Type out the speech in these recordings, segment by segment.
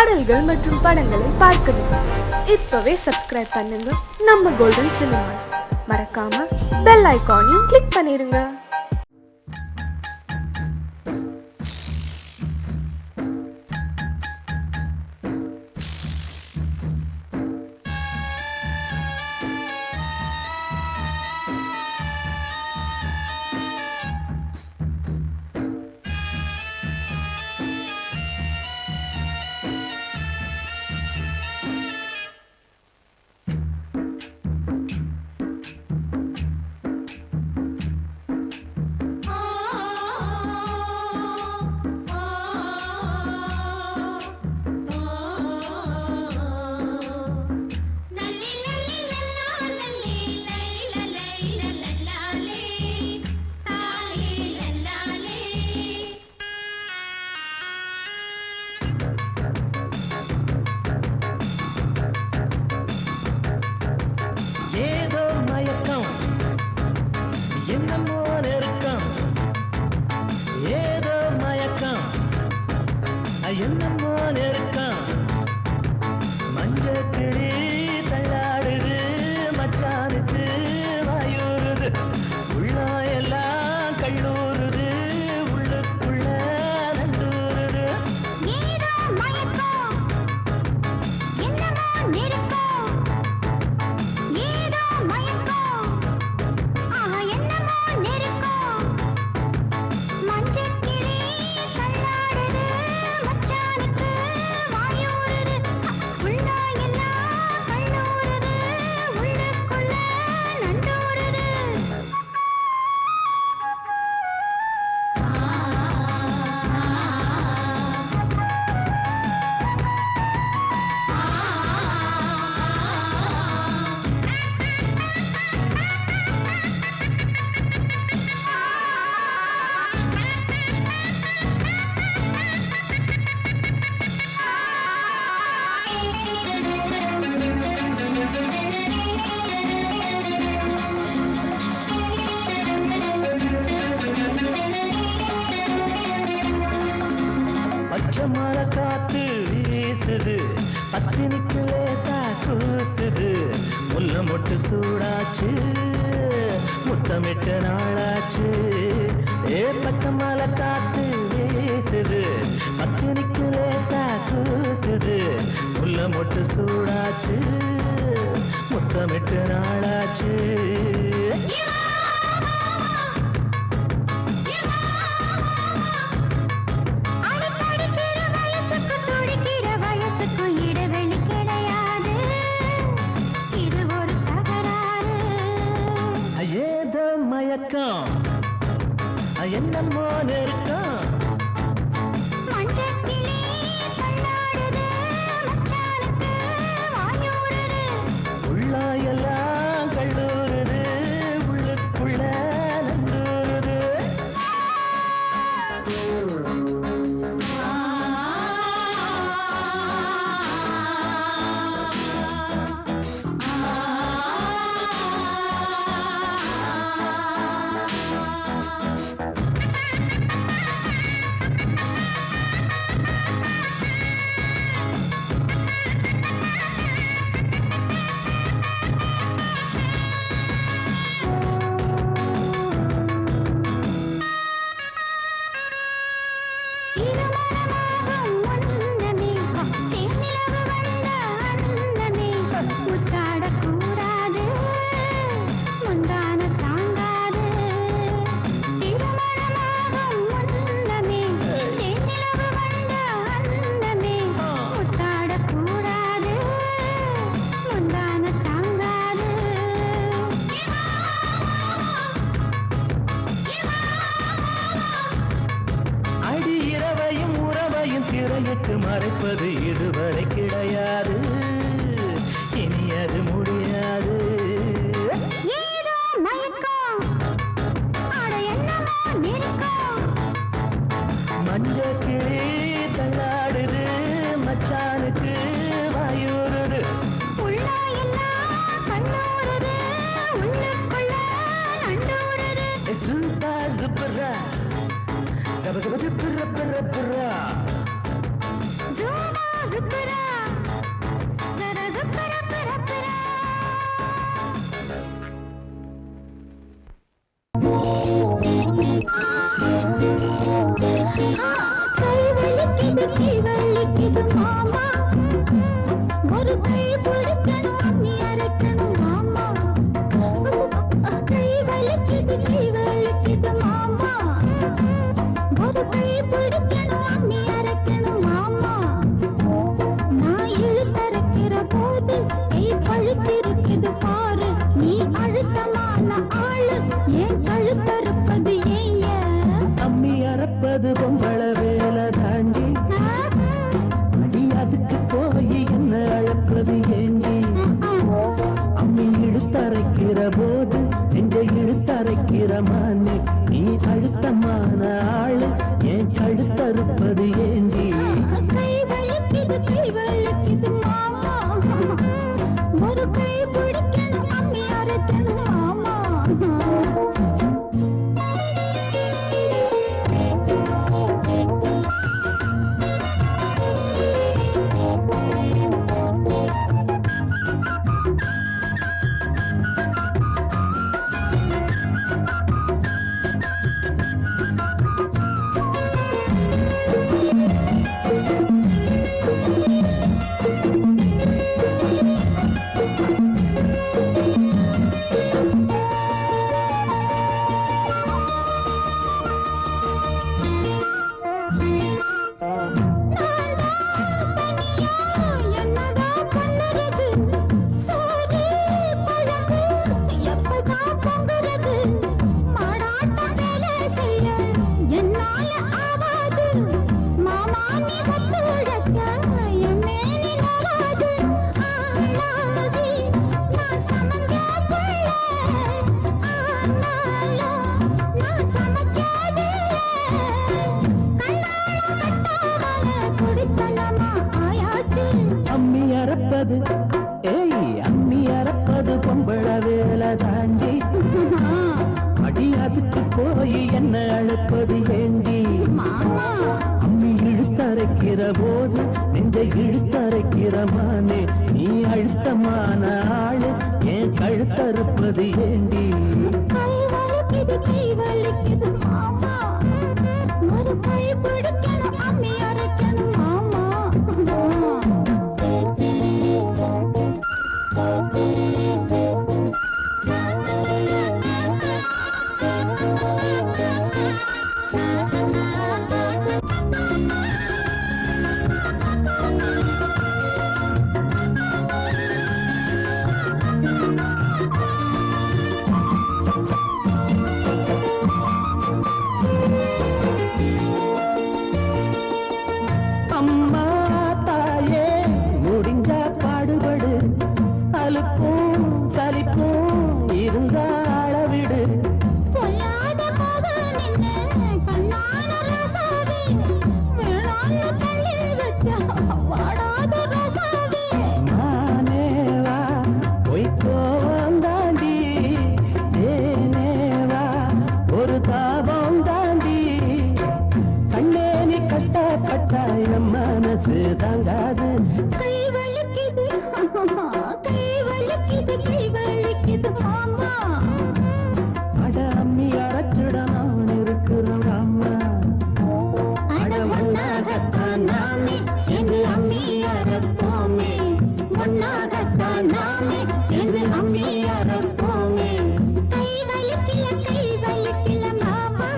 பாடல்கள் மற்றும் படங்களை பார்க்கணுமா? இப்பவே சப்ஸ்கிரைப் பண்ணுங்க நம்ம கோல்டன் சினிமாஸ். மறக்காம பெல் ஐகானையும் கிளிக் பண்ணிருங்க. என்னமோ நெருக்கம் மஞ்சள் கிளி தள்ளாடுது மச்சானுக்கு வாயூறுது உள்ளா எல்லாம் கல்லூறுது உள்ளுக்குள்ள நண்டூறுது ஏதோ மயக்கம் என்னமோ நெருக்கம் ஏதோ மயக்கம் என்னமோ நெருக்கம் மஞ்சள் கிளி தள்ளாடுது மச்சானுக்கு வாயூறுது உள்ளா எல்லாம் கல்லூறுது உள்ளுக்குள்ள நண்டூறுது பச்சை மலை காத்து வீசுது பத்தினிக்கு லேசா கூசுது முல்ல மொட்டு சூடாச்சு முத்தமிட்டு நாளாச்சு பச்சை மலை காத்து வீசுது பத்தினிக்கு லேசா கூசுது முல்ல மொட்டு சூடாச்சு முத்தமிட்டு நாளாச்சு அடிக்கடிக்கிற வயசுக்கு துடிக்கிற வயசுக்கு இடைவெளி கிடையாது இது ஒரு தகராறு ஏதோ மயக்கம் என்னமோ நெருக்கம் மஞ்சள் கிளி தள்ளாடுது மச்சானுக்கு வாயூறுது உள்ளா எல்லாம் கல்லூறுது உள்ளுக்குள்ள நண்டூறுது இருமணமாகும் ஒன்றமே தேனிலவு வந்த அன்னமே முத்தாடக்கூடாது முந்தான தாங்காது இருமணமாகும் ஒன்றமே தேனிலவு வந்த அன்னமே முத்தாடக்கூடாது முந்தான தாங்காது அடி இரவையும் உறவையும் திரையிட்டு மறைப்பது இதுவரை கிடையாது இனி அது முடியாது ஏதோ மயக்கம் அட என்னமோ நெருக்கம் மஞ்சள் கிளி தள்ளாடுது மச்சானுக்கு வாயூறுது உள்ளா எல்லாம் கண்ணூறுது உள்ளுக்குள்ள நண்டூறுது சுல்பா சுப்பரா சப சப சுப்பர பர பரா ஜூமா ஜுக்கு வலிக்குது மாமா ஒரு கை பிடிக்கணும் அம்மி அரைக்கணும் மாமா கை வலிக்குது மாமா ஒரு கை பிடிக்கணும் அம்மி அரைக்கணும் மாமா நான் இழுத்தரைக்கிற போது கை பழுத்திருக்குது பாரு நீ அழுத்தமான ஆளு ஏன் கழுத்தறுப்பது ஏன் அம்மி அறப்பது பொம்பள வேலை தாண்டி அடி அதுக்கு போய் என்ன அழப்பது ஏண்டி அம்மி இழுத்தரைக்கிற போது நெஞ்ச இழுத்தரைக்கிற மானே நீ அழுத்தமான ஆளு ஏன் கழுத்தறுப்பது ஏண்டி கை வலிக்குது மாமா ஒரு கை பிடிக்கணும் அம்மி அரைக்கணும் மாமா என்னதான் பண்ணுறது சோறு குழம்பு எப்பதான் பொங்குறது மாடாட்டம் வேலை செய்ய என்னால ஆவாது மாமா நீ ஒத்து உழைச்சா என் மேனி நோடாது ஆளாகி நான் சமைஞ்ச புள்ள ஆனாலும் நான் சமைச்சதில்லை அம்மி அறப்பது அம்மி அறப்பது பொம்பள வேலை தாண்டி அடி அதுக்கு போய் என்ன அழைப்பது ஏண்டி அம்மி இழுத்தரைக்கிற போது நெஞ்ச இழுத்தரைக்கிற மானே நீ அழுத்தமான ஆளு ஏன் கழுத்தறுப்பது ஏண்டி கை வலிக்குது மாமா ஒரு கை பிடிக்கணும் அம்மி அரைக்கணும் மாமா அம்மா தாயே முடிஞ்சா பாடுபடு அலுப்பும் சலிப்பும் இருந்தா அளவிடு பொல்லாத கோபம் என்ன கண்ணான ரசாவே வேளாண்மை தள்ளி வச்சா வாடாத ரசாவே மானேவா பொய்க்கோவம் தாண்டி ஏனேவா ஒரு தாபம் தாண்டி கண்ணே நீ கஷ்டப்பட்டா என் மனசு தாங்காது கை வலிக்குது மாமா அட அம்மி அரைச்சுட நான் இருக்கிறேன் அம்மா அட ஒன்னாகத்தான் நாமே சேர்ந்து அம்மி அரைப்போமே ஒன்னாகத்தான் நாமே சேர்ந்து அம்மி அரைப்போமே கை வலிக்கல மாமா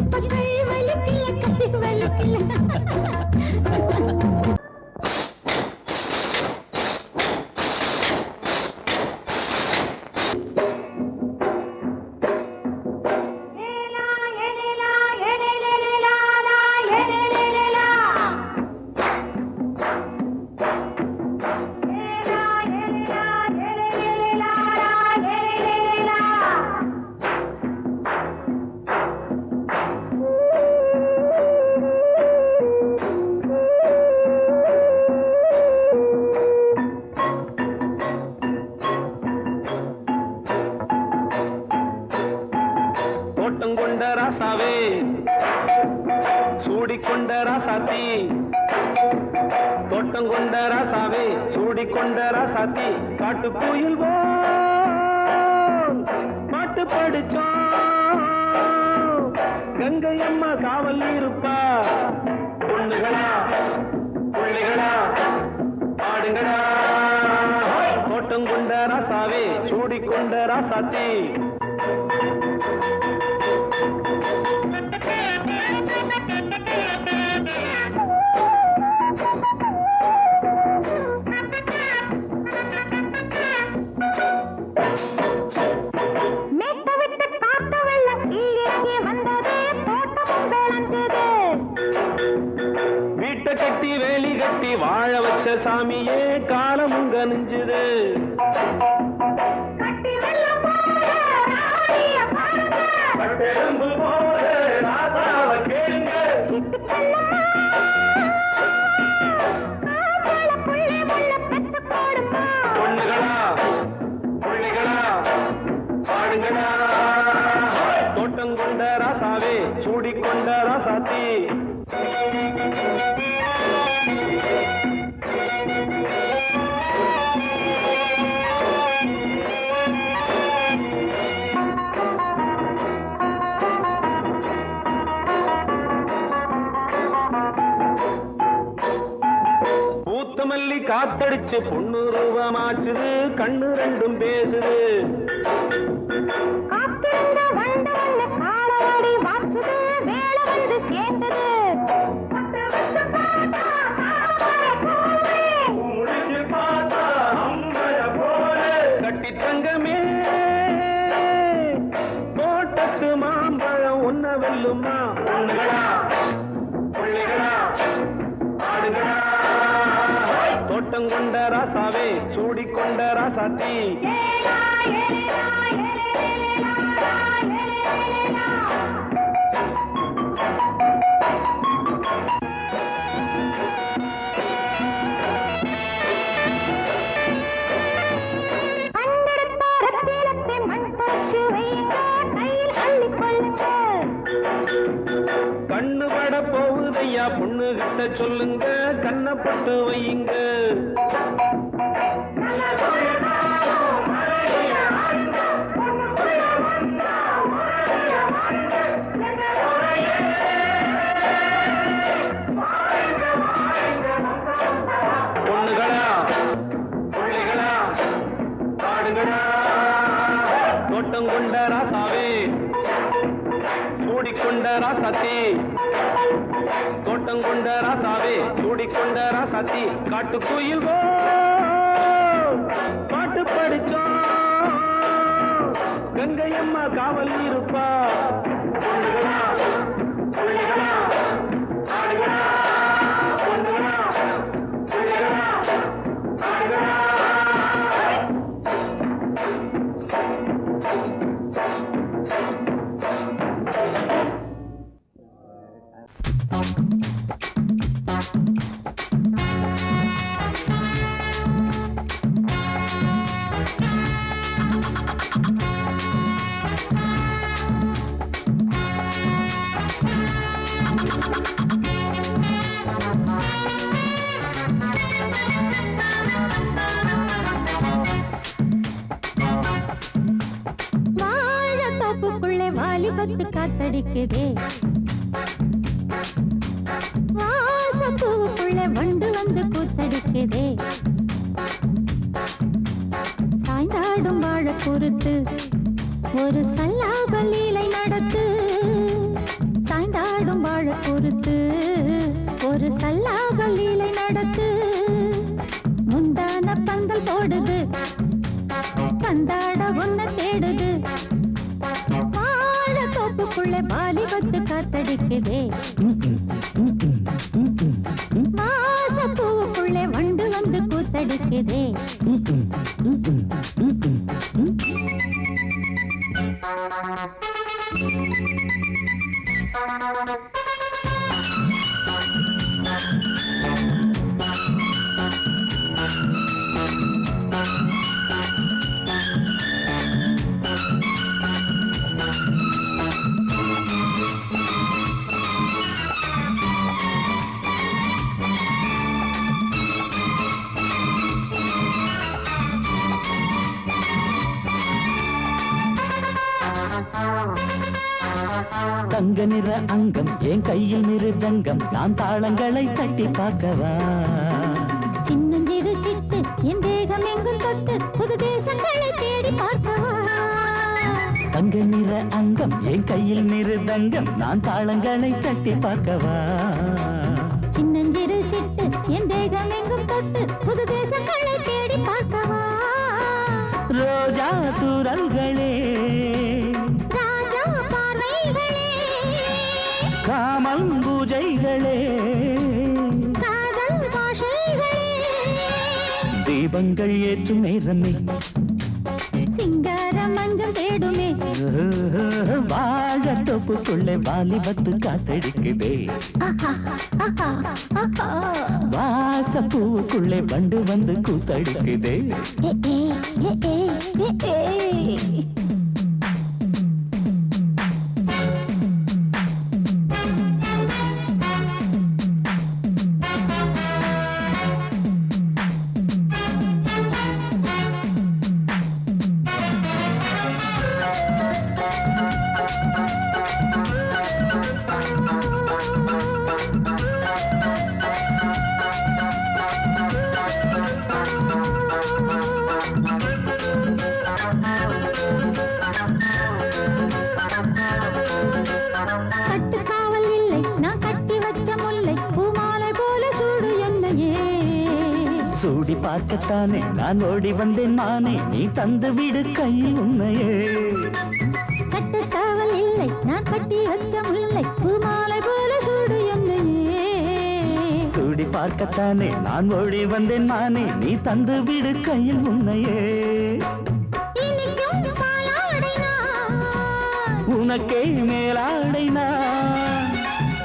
இப்ப கை வலிக்கல கொண்ட ராசாவே சூடிக்கொண்ட ராசாத்தி தோட்டம் கொண்ட ராசாவே சூடிக்கொண்ட ராசாத்தி காட்டு கோயில் பாட்டு படிச்சோம் கங்கை அம்மா காவல் இருப்பா பொண்ணுகளா ராசாத்தி கட்டி வேலி கட்டி வாழ வச்ச சாமியே காலமும் கனிஞ்சுது பொண்ணுகளா புள்ளிகளா பாடுங்களா தோட்டம் கொண்ட ராசாவே சூடிக்கொண்ட ராசாத்தி மல்லி காத்தடிச்சு பொண்ணு ரூபமாச்சுது கண்ணு ரெண்டும் பேசுது கட்டி தங்கமே தோட்டத்து மாம்பழம் ஒன்ன வெல்லுமா பொண்ணுகளா புள்ளிகளா ஆடுகளா தோட்டம் கொண்ட ராசாவே சூடிக்கொண்ட ராசாத்தி கண்ணு பட போகுதையா பொண்ணு கிட்ட சொல்லுங்க கண்ணப்பட்டு வையுங்க பொண்ணுகளா புள்ளிகளா பாடுங்களா தோட்டம் கொண்ட ராசாவே சூடிக்கொண்ட ராசாத்தி தோட்டம் கொண்ட ராசாவே சூடிக்கொண்ட ராசாத்தி காட்டுக்குயில் பாட்டு படிச்சோம் கங்கையம்மா காவல் இருப்பா பொண்ணுகளா புள்ளிகளா ஆடுகளா பொண்ணுகளா புள்ளிகளா ஆடுகளா வாழத்தோப்புக்குள்ளே வாலிபத்து காத்தடிக்குதே வாசப்பூவுக்குள்ளே வண்டு வந்து கூத்தடிக்குதே சாய்ந்தாடும் வாழ பொறுத்து ஒரு சல்லாப லீலை நடத்து சாய்ந்தாடும் வாழ பொறுத்து ஒரு சல்லாப லீலை நடத்து முந்தான பந்தல் போடுது பந்தாட ஒன்ன தேடுது வாழத்தோப்புக்குள்ளே வாலிபத்து காத்தடிக்குதே வாசப்பூவுக்குள்ளே வண்டு வந்து கூத்தடிக்குதே தங்க நிற அங்கம் என் கையில் மிருதங்கம் நான் தாளங்களை தட்டி பார்க்கவா சின்னஞ்சிறு சிட்டு என் தேகம் எங்கும் தொட்டு புது தேசங்களை தேடி பார்க்கவா தங்க நிற அங்கம் என் கையில் மிருதங்கம் நான் தாளங்களை தட்டி பார்க்கவா சின்னஞ்சிறு சிட்டு என் தேகம் எங்கும் தொட்டு புது தேசங்களை தேடி பார்க்கவா ரோஜா தூரல்களே ராஜா பார்வைகளே காமம் பூஜைகளே காதல் பாஷைகளே தீபங்கள் ஏற்றும் நேரமே சிங்கார மஞ்சள் தேடுமே வாழ தொப்புக்குள்ளே வாலிபத்து காத்தடிக்குதே வாசப்பூவுக்குள்ளே வண்டு வந்து கூத்தடிக்குதே கட்டுக்காவல் இல்லை நான் கட்டி வச்ச முல்லை பூமாலை போல சூடு என்னையே சூடி பார்க்கத்தானே நான் ஓடி வந்தேன் மானே நீ தந்து விடு கையில் உன்னையே கட்டுக்காவல் இல்லை நான் கட்டி வச்ச முல்லை பூமாலை போல சூடு என்னையே சூடி பார்க்கத்தானே நான் ஓடி வந்தேன் மானே நீ தந்து விடு கையில் உன்னையே இனிக்கும் பாலாடை நான் உனக்கே மேலாடை நான்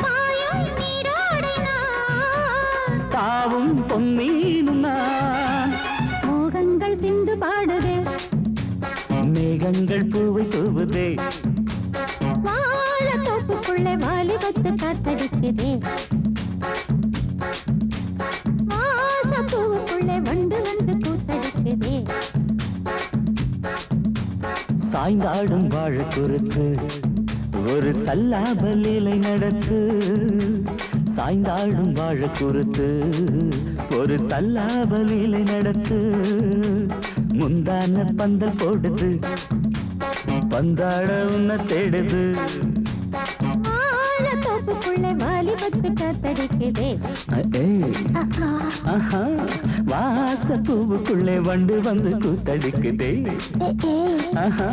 பாயும் நீரோடை நான் தாவும் பொன்னீனும் நான் மோகங்கள் சிந்து பாடுதே மேகங்கள் பூவை தூவுதே வாழ தோப்புக்குள்ளே வாலிபத்து காத்தடிக்குதே வாசப்பூவுக்குள்ளே வண்டு வந்து கூத்தடிக்குதே சாய்ந்தாடும் வாழ குறுக்கு ஒரு சல்லாப லீலை நடத்து சாய்ந்தாடும் வாழ குறுத்து ஒரு சல்லாப லீலை நடத்து முந்தான பந்தல் போடுது பந்தாட உன்னை தேடுது வாழ தோப்புக்குள்ளே வாலிபத்து காத்தடிக்குதே ஆஹா வாச பூவுக்குள்ளே வண்டு வந்து கூத்தடிக்குதே ஆஹா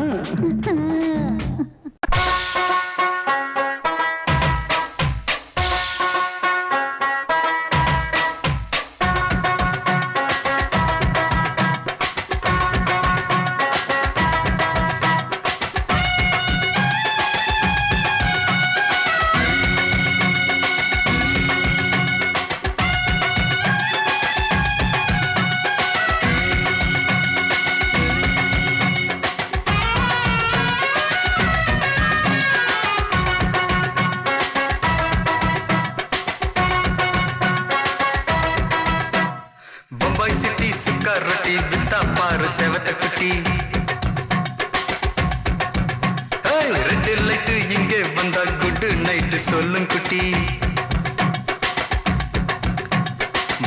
ரொட்டி வித்தா பாரு செவத்த குட்டி ரெண்டு லைட்டு இங்கே வந்தா குட் நைட்டு சொல்லும் குட்டி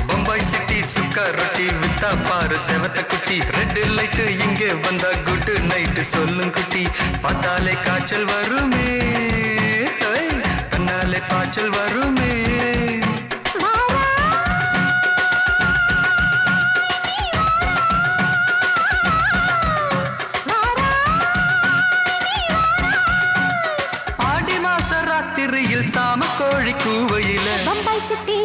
பம்பாய் சிட்டி சுக்கா ரொட்டி வித்தா பாரு செவத்த குட்டி ரெண்டு லைட்டு இங்கே வந்தா குட் நைட்டு சொல்லும் குட்டி பார்த்தாலே காய்ச்சல் வருமே கண்ணாலே பாய்ச்சல் வருமே சாம கோழி கூவையில பம்பாய் சிட்டி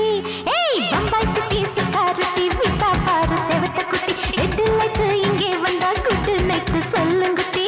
பம்பாய் சிட்டி சிக்காருட்டி விட்டா பாரு செவத்த குட்டி ரெட்டு லைட்டு இங்கே வந்தா குட்டு நைட்டு சொல்லுங்குட்டி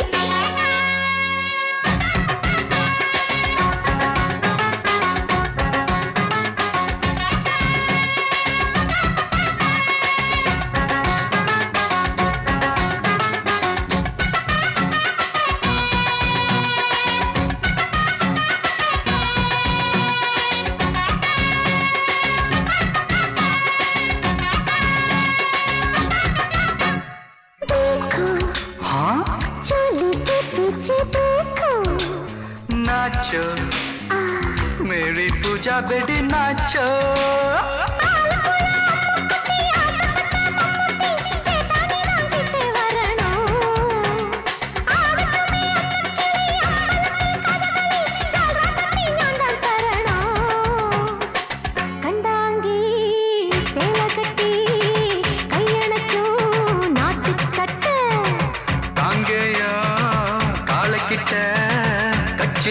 नाचो मेरी पूजा बेटी नाचो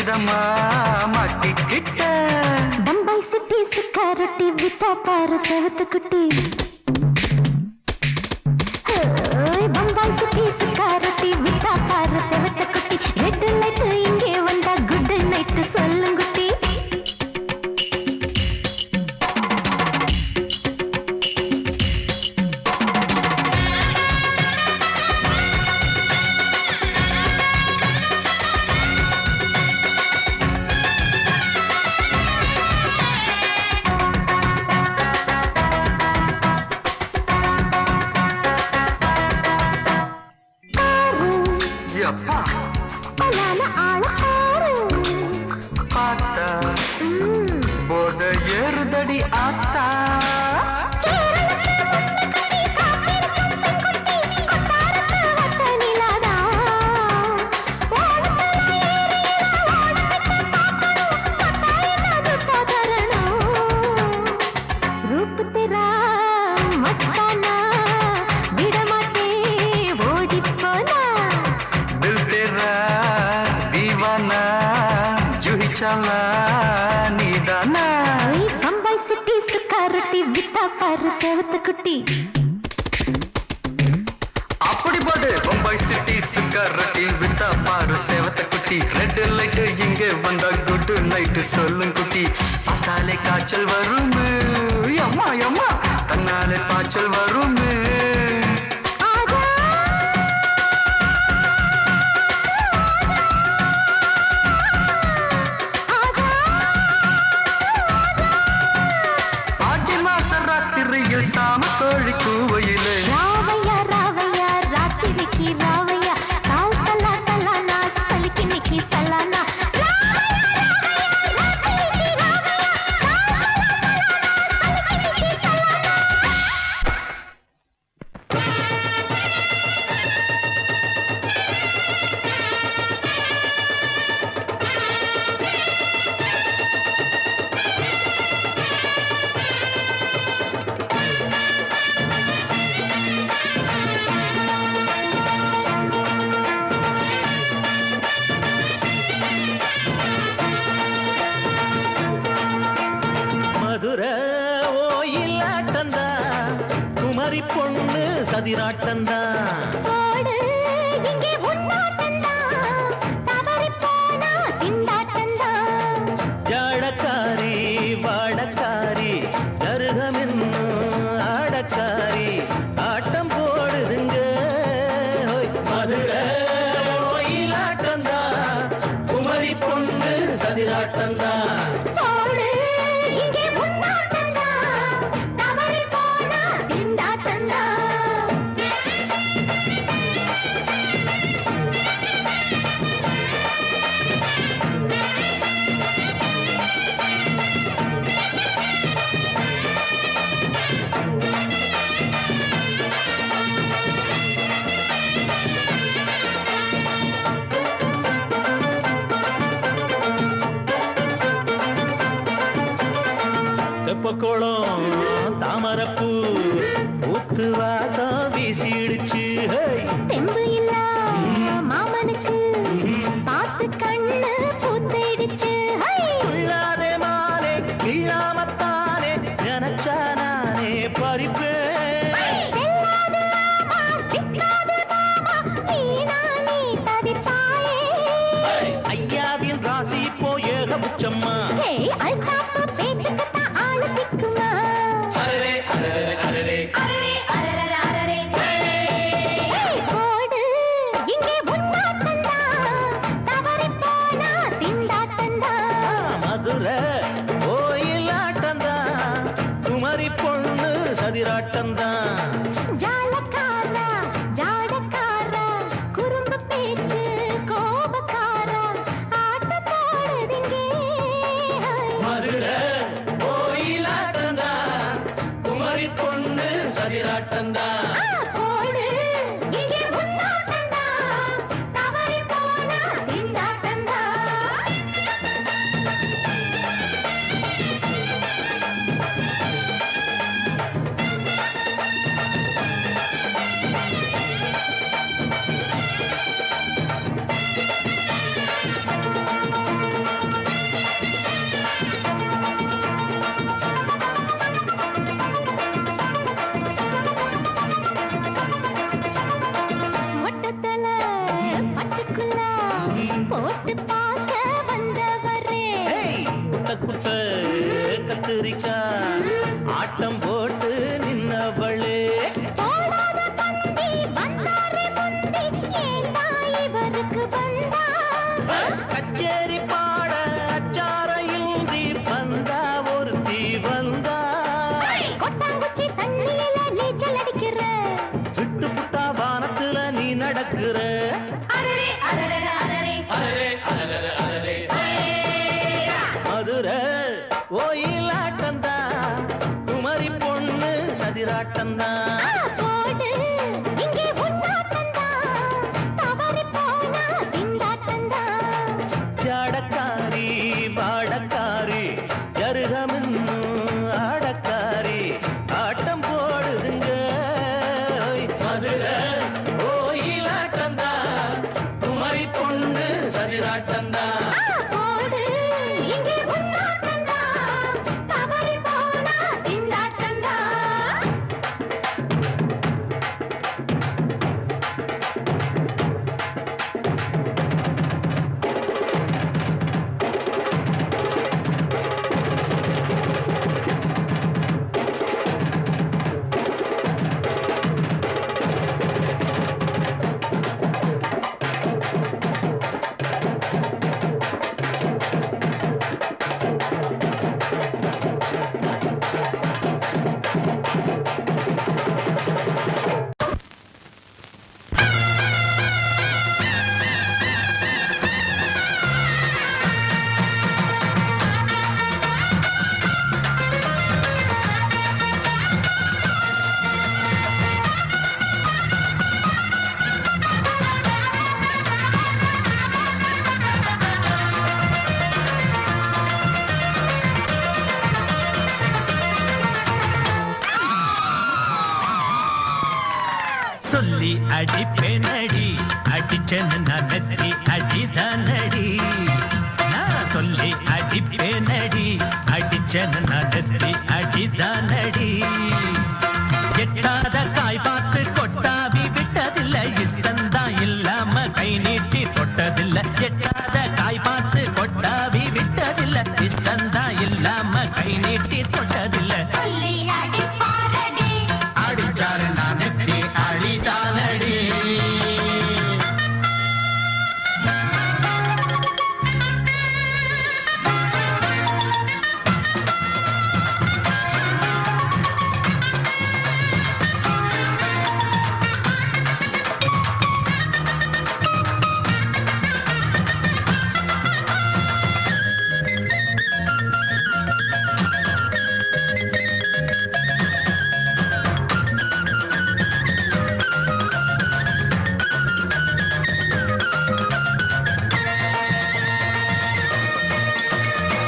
மாட்டிக்கிட்டதம்மா மாட்டிக்கிட்ட பம்பாய் சிட்டி சுக்கா ரொட்டி வித்தா பாரு செவத்து குட்டி பம்பாய் சிட்டி சுக்கா ரொட்டி வித்தா பாரு செவத்து குட்டி ரெட் லைட் இங்கே வந்தா குட் நைட் சொல்லுங்குட்டி அப்பா பலான ஆள பாரு பார்த்தா போத ஏறுதடி ஆத்தா रूप तेरा मस्ताना विडमाते ओडी पोना दिल तेरा दीवाना जूही चाला नीदाना बम्बई सिटी सुखा रोटी विता पार सेवत कुटी அப்படி போடு பம்பாய் சிட்டி சிக்கரட்டி வித்தா பாரு சேவத்த குட்டி ரெட் லைட் இங்கே வந்தா குட் நைட் சொல்லும் குட்டி பார்த்தாலே காய்ச்சல் வருமே அம்மா அம்மா தன்னாலே பாய்ச்சல் வருமே ஆடி மாச ராத்திரியில் சாம கோழி கூவையிலே रावैया रावैया रात्रि की रावैया साव सला सलाना सलकी निकी सलाना மதுரை ஓயிலாட்டந்தா குமரி பொண்ணு சதிராட்டந்தா ஓடு இங்கே உன்னாட்டந்தா தவறி போனா திண்டாட்டந்தா ஜாடக்காரி வாடக்காரி கருகமென்னு ஆடக்காரி ஆட்டம் போடுதுங்க ஹோய். மதுரை ஓயிலாட்டந்தா குமரி பொண்ணு சதிராட்டந்தா ஓடு இங்கே உன்னாட்டந்தா தவறி போனா திண்டாட்டந்தா தெப்பக்குளம் தாமரப்பூ ஊத்து வாசம் வீசிடுச்சு ஹேய். தெம்பு இல்ல மாமனுக்கு பார்த்து கண்ணு பூத்திடுச்சு ஹை! துள்ளாதே மானே வீழாமத்தானே நினைச்சா நானே பறிப்பேன் செல்லாது மாமா, சிக்காது மாமா, நீனா நீ தவிப்பாயே. ஐயாவின் ராசி இப்போ ஏகபுச்சம்மா ஹேய், அல்தாப்பு பேச்சுக்குத்தான் ஆளு சிக்குமா? அரரே அரரே அரரே அரரே, அரரர, அரரே. ஹேய், போடு, இங்கே உன்னாட்டந்தா, தவறி போனா திண்டாட்டந்தா. மதுரை கோயிலாட்டந்தா குமரி பொண்ணு சதிராட்டந்தா ஜாலக்காரா, ஜாடக்காரா, குறும்பு பேச்சு, கோபக்காரா, ஆட்ட போடுதிங்கே. மதுரை கோயிலாட்டந்தா குமரி பொண்ணு சதிராட்டந்தா ஆ, போடு, இங்கே உன்னாட்டந்தா, தவறி போனா திண்டாட்டந்தா. சதிராட்டம்தான். போடு இங்கே உன்னாட்டந்தான் தவறி போனா திண்டாட்டந்தான் ஜாடக்காரி பாடக்காரி ஜருகமின்னு ஆடக்காரி ஆட்டம் போடுதுங்க மதுரை கோயிலாட்டம்தான் குமரி பொண்ணு சதிராட்டம்தான். போடு இங்கே உன்னாட்டந்தான் தவறி போனா திண்டாட்டந்தான் சொல்லி அடிப்பேனடி அடிச்சேன்னு நான் நெத்தி அடிதானடி. நான் சொல்லி அடிப்பேனடி அடிச்சேன்னு நான் நெத்தி அடிதானடி. எட்டாத காய் பார்த்து கொட்டாவி விட்டதில்லை இஷ்டந்தான் இல்லாம கை நீட்டி தொட்டதில்லை. எட்டாத காய் பார்த்து கொட்டாவி விட்டதில்லை இஷ்டந்தான் இல்லாம கை நீட்டி தொட்டதில்லை. சொல்லி அடிப்பாரடி அடிச்சாரு நான் நெத்தி அடிதானடி.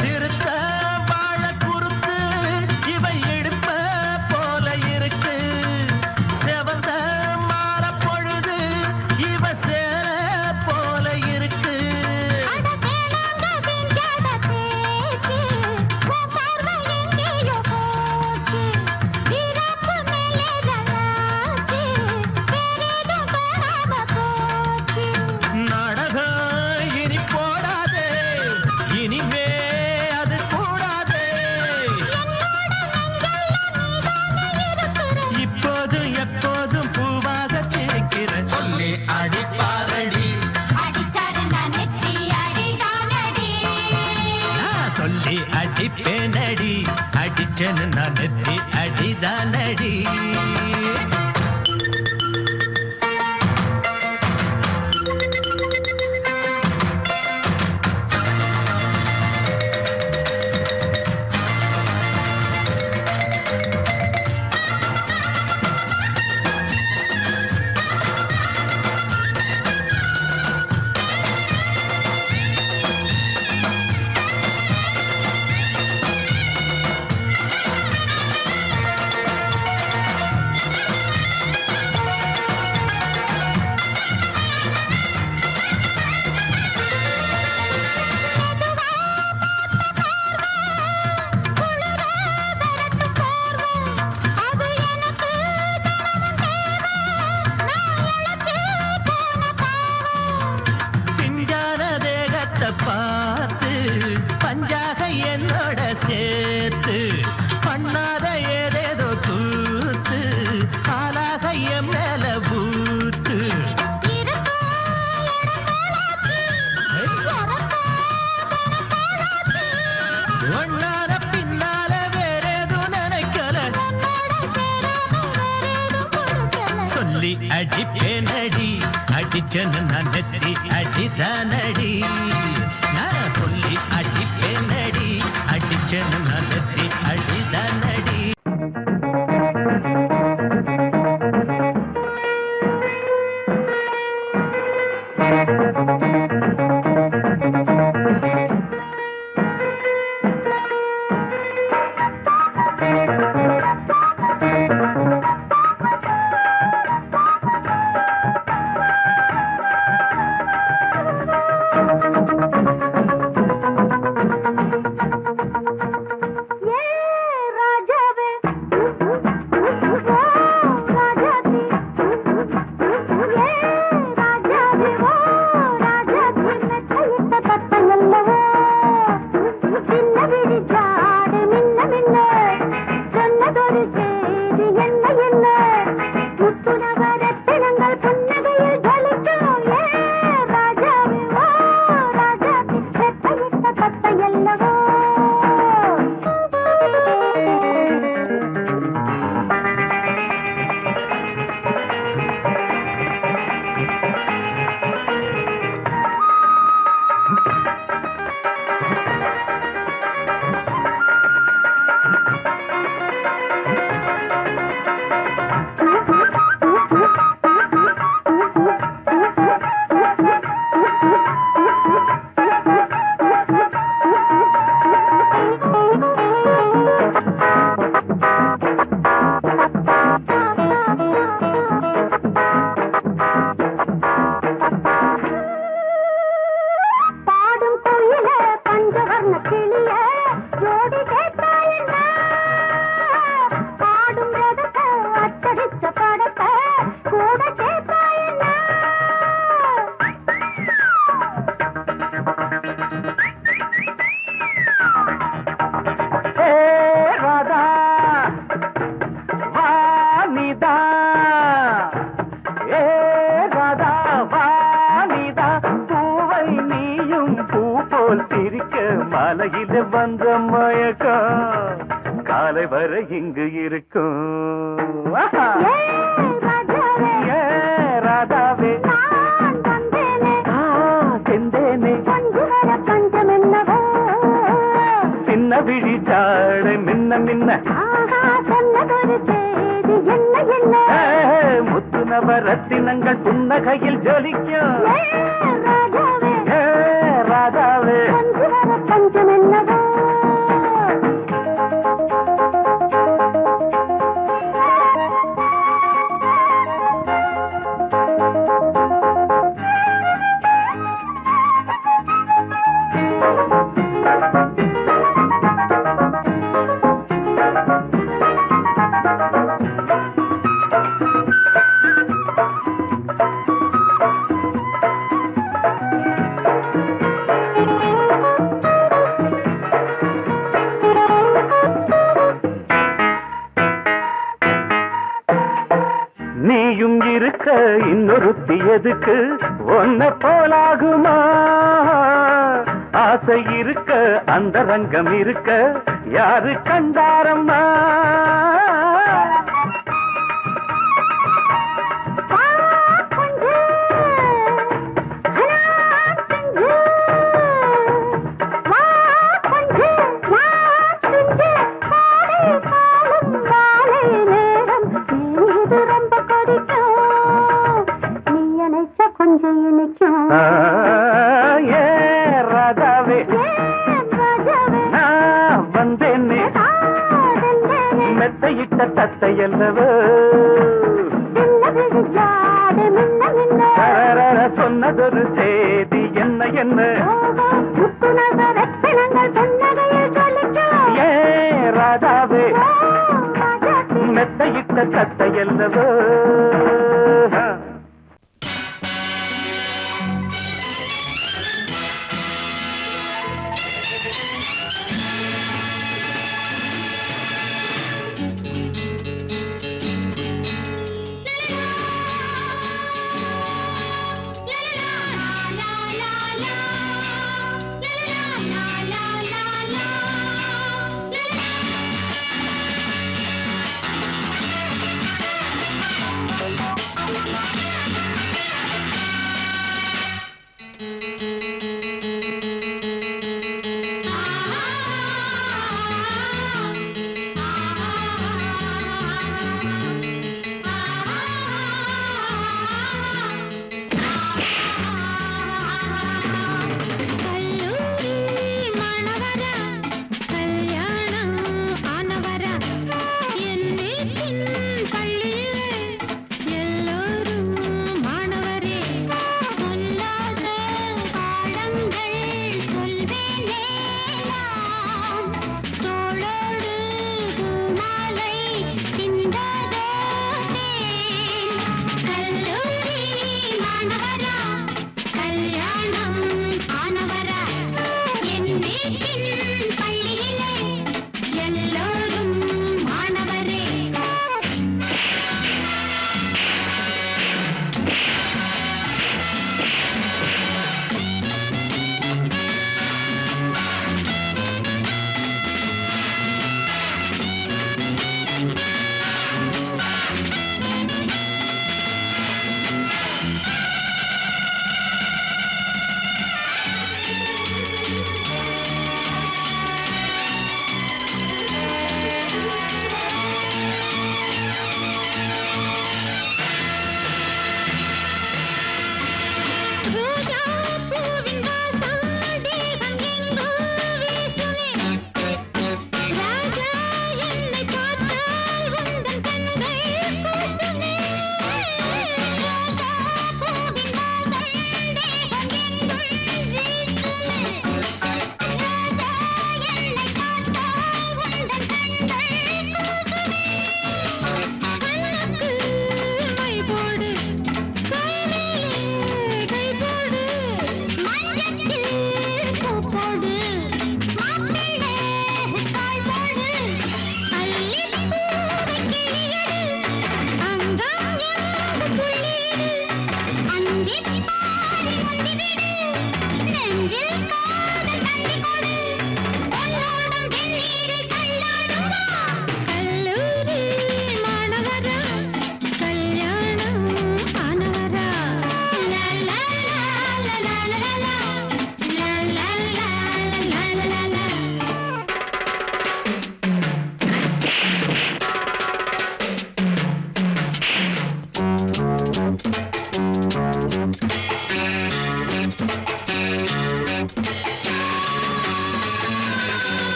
சிறுத்த வாழ குறுத்து இவை எடுப்ப போல இருக்கு. செவந்த மாற பொழுது இவ சேர போல இருக்கு. அட வேணாங்க விஞ்ஞான பேச்சு உன் பார்வை எங்கேயோ போச்சு இறப்பு மேலே நல்லாச்சு வேறேதோ காணாம போச்சு நாடகம் இனி போடாதே இனிமே அது கூடாதே. இப்போதும் எப்போதும் பூவாக சிரிக்கிற சொல்லி அடிப்பாரடி. அடிச்சாரு நான் நெத்தி அடிதானடி நான் சொல்லி அடிப்பேனடி அடிச்சேன்னு நான் நெத்தி அடிதானடி. அது எனக்கு தினமும் தேவை நான் இழைச்சு போன பாவம் பிஞ்சான தேகத்தை பார்த்து பஞ்சாக என்னோட சேர்த்து பண்ணாத ஏதேதோ கூத்து ஆளாக என் மேல பூத்து. ஒன்னார பின்னால வேறேதும் நினைக்கல சொல்லி அடிப்பேனடி அடிச்சேன்னு நான் நெத்தி அடிதானடி. நான் சொல்லி அடிப்பேனடி அடிச்சேன்னு நான் நெத்தி அடிதானடி. வந்த மயக்கம் காலை வரை இங்கு இருக்கும் ஏ ராதாவே செந்தேனே சின்ன விழி சாடை மின்ன மின்ன முத்து நவரத்தினங்கள் புன்னகையில் ஜொலிக்கும் ஏ ராதாவே நீயும் இருக்க இன்னொருத்தி எதுக்கு ஒன்ன போலாகுமா ஆசை இருக்க அந்த ரங்கம் இருக்க யாரு கண்டாரம்மா ஏ ராதாவே நான் வந்தேனே மெத்தையிட்ட தத்தை அல்லவோ சொன்னதொரு செய்தி என்ன என்ன ஏ ராதாவே மெத்தையிட்ட தத்தை அல்லவோ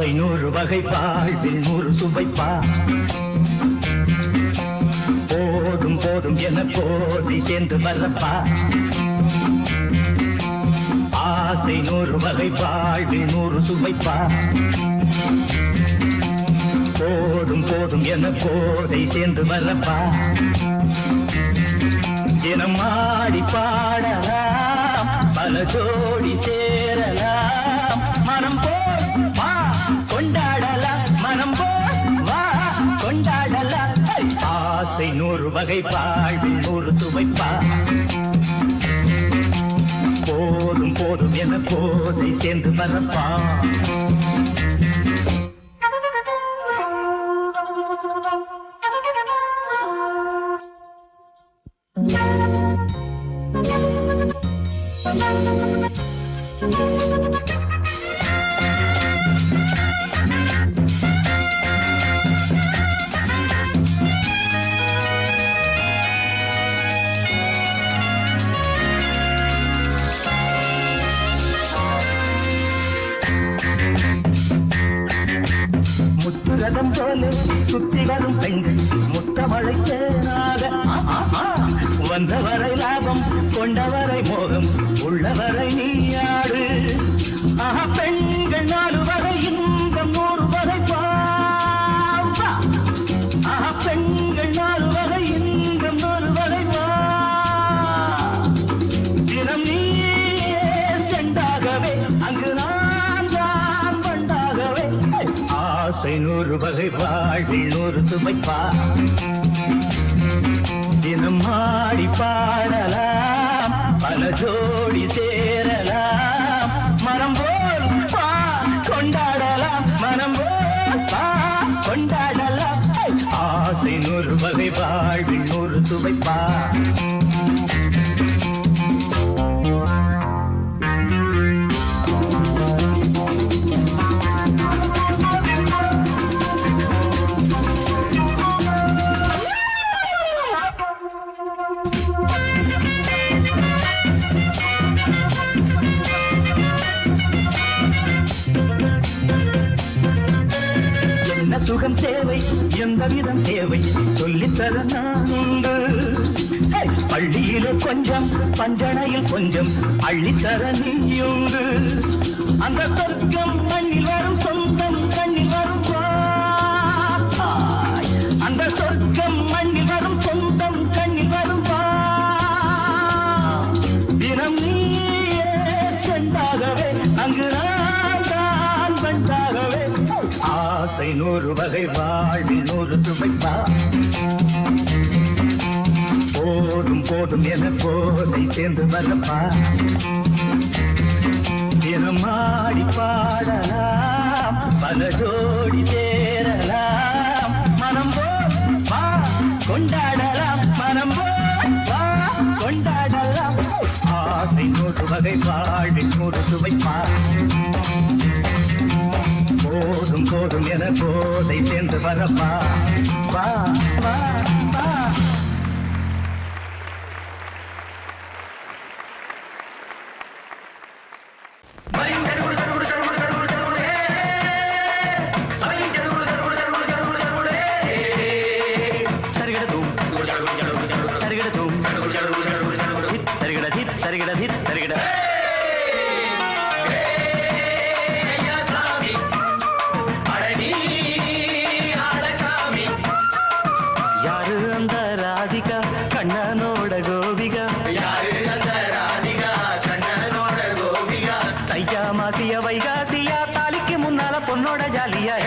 ஆசை 100 வகை வாழ்வில் 100 சுவைப்பா போதும் போதும் என போதை சேர்ந்து வரப்பா ஆசை 100 வகை வாழ்வில் 100 சுவைப்பா போதும் போதும் என போதை சேர்ந்து வரப்பா தினம் ஆடி பாடலாம் பல ஜோடி சேரலாம் மனம் போல் வா கொண்டாடலாம் மனம் போல் வா கொண்டாடலாம் ஆசை 100 வகை வாழ்வில் 100 சுவைப்பா போதும் போதும் என போதை சேர்ந்து வரப்பா முத்துரதம் போல சுத்தி வரும் பெண்கள் முத்தமழை சேனாக வந்தவரை லாபம் கொண்டவரை மோகம் உள்ளவரை நீயாடு பெண்கள் 4 வரை இன்பம் 100 வரை பாவா பெண்கள் 4 வரை இன்பம் 100 வரை வா தினம் நீ செண்டாகவே அங்கு நான் தான் கொண்டாகவே ஆசை 100 வகை வாழ்வில் 100 சுவைப்பா தினம் ஆடி பாடலாம் பல ஜோடி சேரலாம் மனம் போல் பா கொண்டாடலாம் மனம் போல் பா கொண்டாடலாம் ஆசை 100 வகை வாழ்வில் 100 சுவைப்பா சுகம் தேவை எந்த விதம் தேவை சொல்லித்தர நான் உண்டு பள்ளியிலே கொஞ்சம் பஞ்சனையில் கொஞ்சம் அள்ளித்தர நீயுண்டு அந்த சொர்க்கம் மண்ணில் வரும் சொந்தம் கண்ணில் வரும் அந்த சொர்க்கம் மண்ணில் வரும் சொந்தம் கண்ணில் வரும் தினம் நீயே சென்றாகவே அங்கு நான் தான் வந்தாகவே ஆசை 100 வகை வாழ்வில் 100 சுவைப்பா போதும் போதும் என போதை சேர்ந்து வரப்பா தினம் ஆடி பாடலாம் பல ஜோடி சேரலாம் மனம் போல் வா கொண்டாடலாம் மனம் போல் வா கொண்டாடலாம் ஆசை 100 வகை வாழ்வில் 100 சுவைப்பா போதும் போதும் என போதை சேர்ந்து வரப்பா வா வா வா வைகாசியா தாலிக்கு முன்னால பொண்ணோட ஜாலியா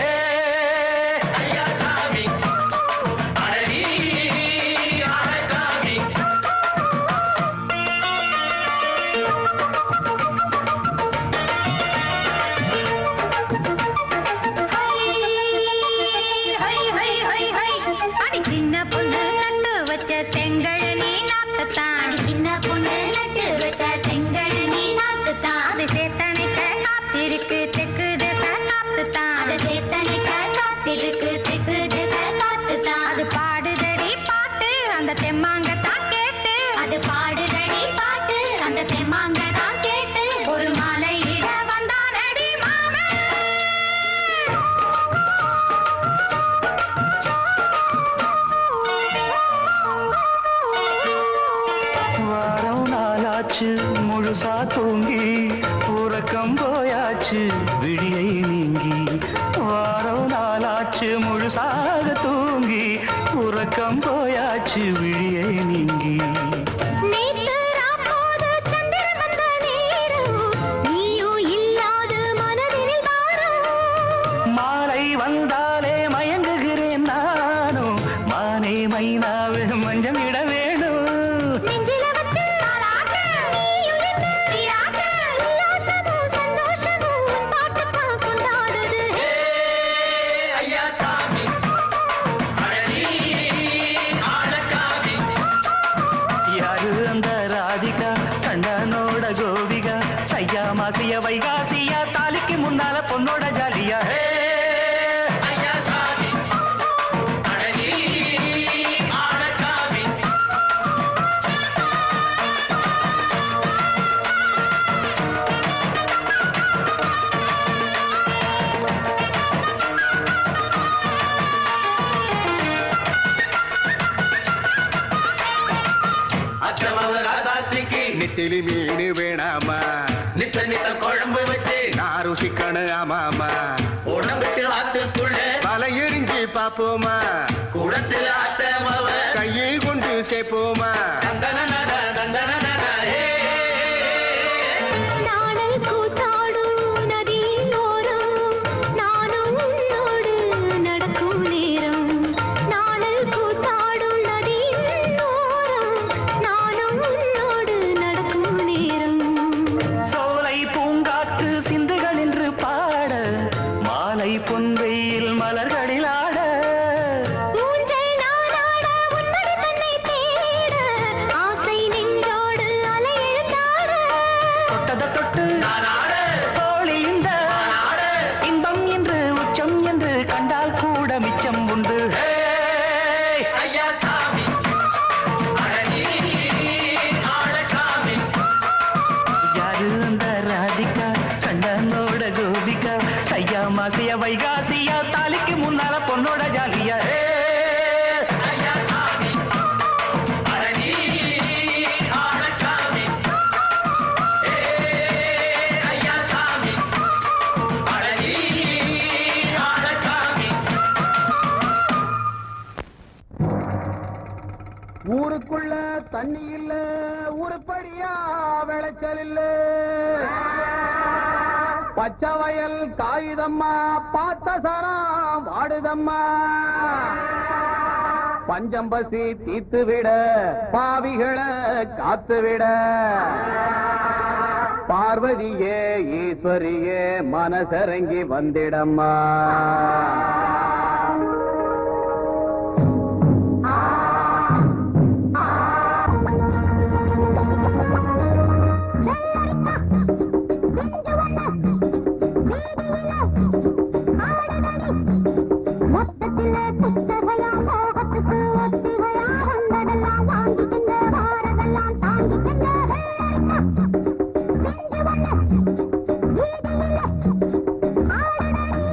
நாளாச்சு முழுசா தூங்கி உறக்கம் போயாச்சு விடியை நீங்கி வாரம் நாளாச்சு முழுசாக தூங்கி உறக்கம் போயாச்சு விடியை நீங்கி நேத்து ராப்போது சந்திரன் வந்த நேரம், நீயும் இல்லாது மனதினில் பாரம். மாலை வந்தாலே மயங்குகிறேன் நானும் மானே மைனாவே மஞ்சம் இட வேணும் நெஞ்சில வச்சு நீயும் என்ன நீராட்ட, உல்லாசமும் சந்தோஷமும் உன் பாட்டுத்தான் கொண்டாடுது. ஐயா சாமி அழகி ஆளச்சாமி யாரு அந்த ராதிகா கண்ணனோட கோபிகா சையா மாசிய வைகாசியா தாலிக்கு முன்னால பொண்ணோட ஜாலியா ஹே ஐயா சாமி அழகி ஆளச்சாமி அக்கிரமவ ராசாத்திக்கு நெத்திலி மீன் வேணாமா நித்த நித்த குழம்பு வச்சு நான் ருசிக்கணும் ஆமாமா உடம்பிட்டு ஆத்துக்குள்ள பல எரிஞ்சு பாப்போமா குடத்தில் ஆத்தமவ கையை கொண்டு சேர்ப்போமா தந்தனனன தந்தனனன ஹே நாடல் கூத்தாடும் நதியின் ஓரம், நானும் உன்னோடு நடக்கும் நேரம். நாடல் கூத்தாடும் நதியின் ஓரம், நானும் உன்னோடு நடக்கும் நேரம். சோலை பூங்காற்று சிந்துகள் என்று பாட மாலை பொன்வெயில் மலர்களில் ஆட ஊஞ்சல் நானாட உன்னடி தன்னை தேட, ஆசை நெஞ்சோடு அலை எழுந்தாட. தொட்டத தொட்டு நானாட தோழி இந்த நானாட இன்பம் என்று உச்சம் என்று கண்டால் கூட மிச்சம் உண்டு ஹே ஐயா சாமி அழகி ஆளச்சாமி யாரு அந்த ராதிகா கண்ணனோட கோபிகா சையா மாசிய வைகாசியா தாலிக்கு முன்னால பொண்ணோட ஜாலியா ஹே ஐயா சாமி அழகி ஆளச்சாமி ஐயா சாமி அழகி ஆளச்சாமி ஊருக்குள்ள தண்ணி இல்ல உருப்படியா விளைச்சல் இல்ல பச்சை வயல் காகிதம்மா பார்த்த சரம் வாடுதம்மா பஞ்சம்பசி தீத்து விட பாவிகளை காத்து விட பார்வதியே ஈஸ்வரியே மனசரங்கி வந்திடம்மா மொத்தத்தில புத்தகையா மோகத்துக்கு ஒத்திகையா வந்ததெல்லாம் வாங்கிக்கங்க, வாரதெல்லாம் தாங்கிக்கங்க. செஞ்சு வந்த வீதியில ஆடடடி.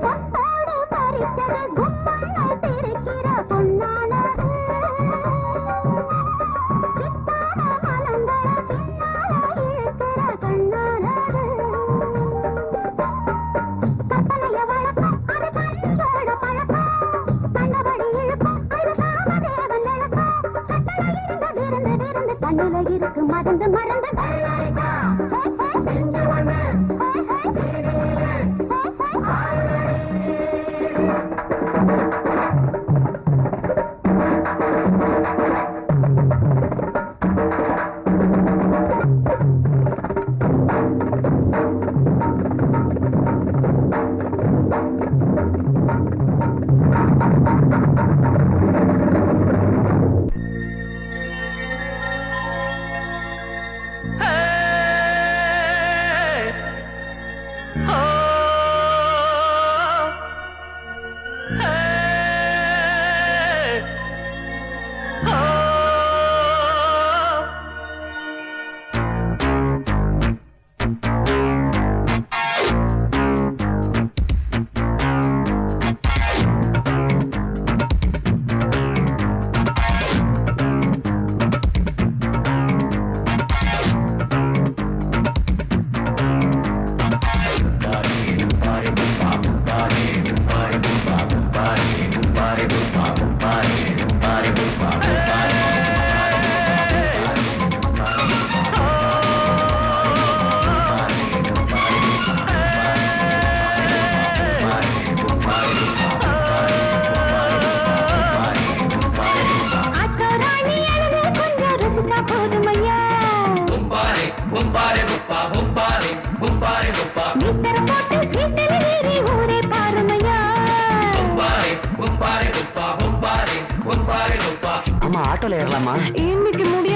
சொத்தோடு பறிச்சது கும்பல்ல பிரிக்கிற பொன்னானது. பித்தான மனங்களை பின்னால இழுக்கிற கண்ணானது. கற்பனைய வளர்க்கும் அது கண்ணியோட பழக்கம். கண்டபடி இழுக்கும் அது காமதேவன் இழக்கம். கட்டளை இருந்து விருந்து விருந்து கண்ணுல இருக்கு மருந்து மருந்து. மீட்டர் போட்டு சீட்டல் ஏறி ஊரே பாருமையா ஆமா ஆட்டோல ஏறலாமா இன்னைக்கு முடி